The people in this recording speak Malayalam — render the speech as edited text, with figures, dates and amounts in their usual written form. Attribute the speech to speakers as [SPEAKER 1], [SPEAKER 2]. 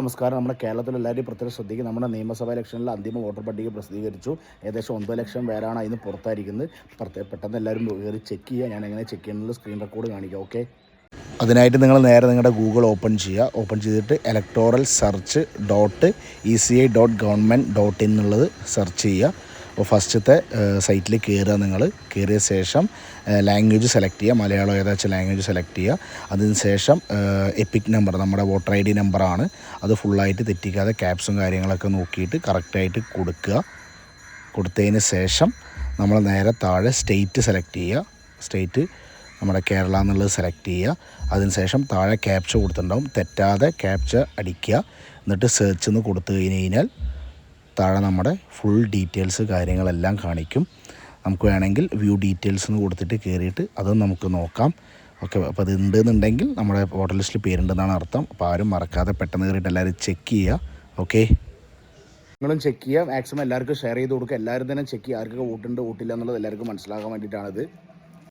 [SPEAKER 1] നമസ്കാരം. നമ്മുടെ കേരളത്തിൽ എല്ലാവരും പ്രത്യേകം ശ്രദ്ധിക്കും. നമ്മുടെ നിയമസഭാ ഇലക്ഷനിൽ അന്തിമ വോട്ടർ പട്ടിക പ്രസിദ്ധീകരിച്ചു. ഏകദേശം 9 ലക്ഷം പേരാണ് അതിന് പുറത്തായിരിക്കുന്നത്. പെട്ടെന്ന് എല്ലാവരും കയറി ചെക്ക് ചെയ്യുക. ഞാൻ എങ്ങനെ ചെക്ക് ചെയ്യുന്നത് സ്ക്രീൻ റെക്കോർഡ് കാണിക്കാം. ഓക്കെ, അതിനായിട്ട് നിങ്ങൾ നേരെ നിങ്ങളുടെ ഗൂഗിൾ ഓപ്പൺ ചെയ്യുക. ഓപ്പൺ ചെയ്തിട്ട് ഇലക്ടോറൽ സെർച്ച് .eci.government.in എന്നുള്ളത് സെർച്ച് ചെയ്യുക. അപ്പോൾ ഫസ്റ്റത്തെ സൈറ്റിൽ കയറുക. നിങ്ങൾ കയറിയ ശേഷം ലാംഗ്വേജ് സെലക്ട് ചെയ്യുക. മലയാളം ഏതാச்சுം ലാംഗ്വേജ് സെലക്ട് ചെയ്യുക. അതിന് ശേഷം എപ്പിക് നമ്പർ, നമ്മുടെ വോട്ടർ ID നമ്പറാണ്, അത് ഫുള്ളായിട്ട് തെറ്റിക്കാതെ ക്യാപ്സും കാര്യങ്ങളൊക്കെ നോക്കിയിട്ട് കറക്റ്റായിട്ട് കൊടുത്തതിന് ശേഷം നമ്മൾ നേരെ താഴെ സ്റ്റേറ്റ് സെലക്ട് ചെയ്യുക. സ്റ്റേറ്റ് നമ്മുടെ കേരള എന്നുള്ളത് സെലക്ട് ചെയ്യുക. അതിനുശേഷം താഴെ ക്യാപ്ച കൊടുത്തിട്ടുണ്ടാവും. തെറ്റാതെ ക്യാപ്ച അടിക്കുക. എന്നിട്ട് സെർച്ച് എന്ന് കൊടുത്തു കഴിഞ്ഞാൽ താഴെ നമ്മുടെ ഫുൾ ഡീറ്റെയിൽസ് കാര്യങ്ങളെല്ലാം കാണിക്കും. നമുക്ക് വേണമെങ്കിൽ വ്യൂ ഡീറ്റെയിൽസ് എന്ന് കൊടുത്തിട്ട് കയറിയിട്ട് അതും നമുക്ക് നോക്കാം. ഓക്കെ, അപ്പോൾ അത് ഉണ്ടെന്നുണ്ടെങ്കിൽ നമ്മുടെ വോട്ടർ ലിസ്റ്റിൽ പേരുണ്ടെന്നാണ് അർത്ഥം. അപ്പോൾ ആരും മറക്കാതെ പെട്ടെന്ന് കയറിയിട്ട് എല്ലാവരും ചെക്ക് ചെയ്യുക. ഓക്കെ, നിങ്ങളും ചെക്ക് ചെയ്യുക. മാക്സിമം എല്ലാവർക്കും ഷെയർ ചെയ്ത് കൊടുക്കുക. എല്ലാവരും തന്നെ ചെക്ക് ചെയ്യുക. ആർക്കൊക്കെ വോട്ടുണ്ട് വോട്ടില്ല എന്നുള്ളത് എല്ലാവർക്കും മനസ്സിലാക്കാൻ വേണ്ടിയിട്ടാണിത്.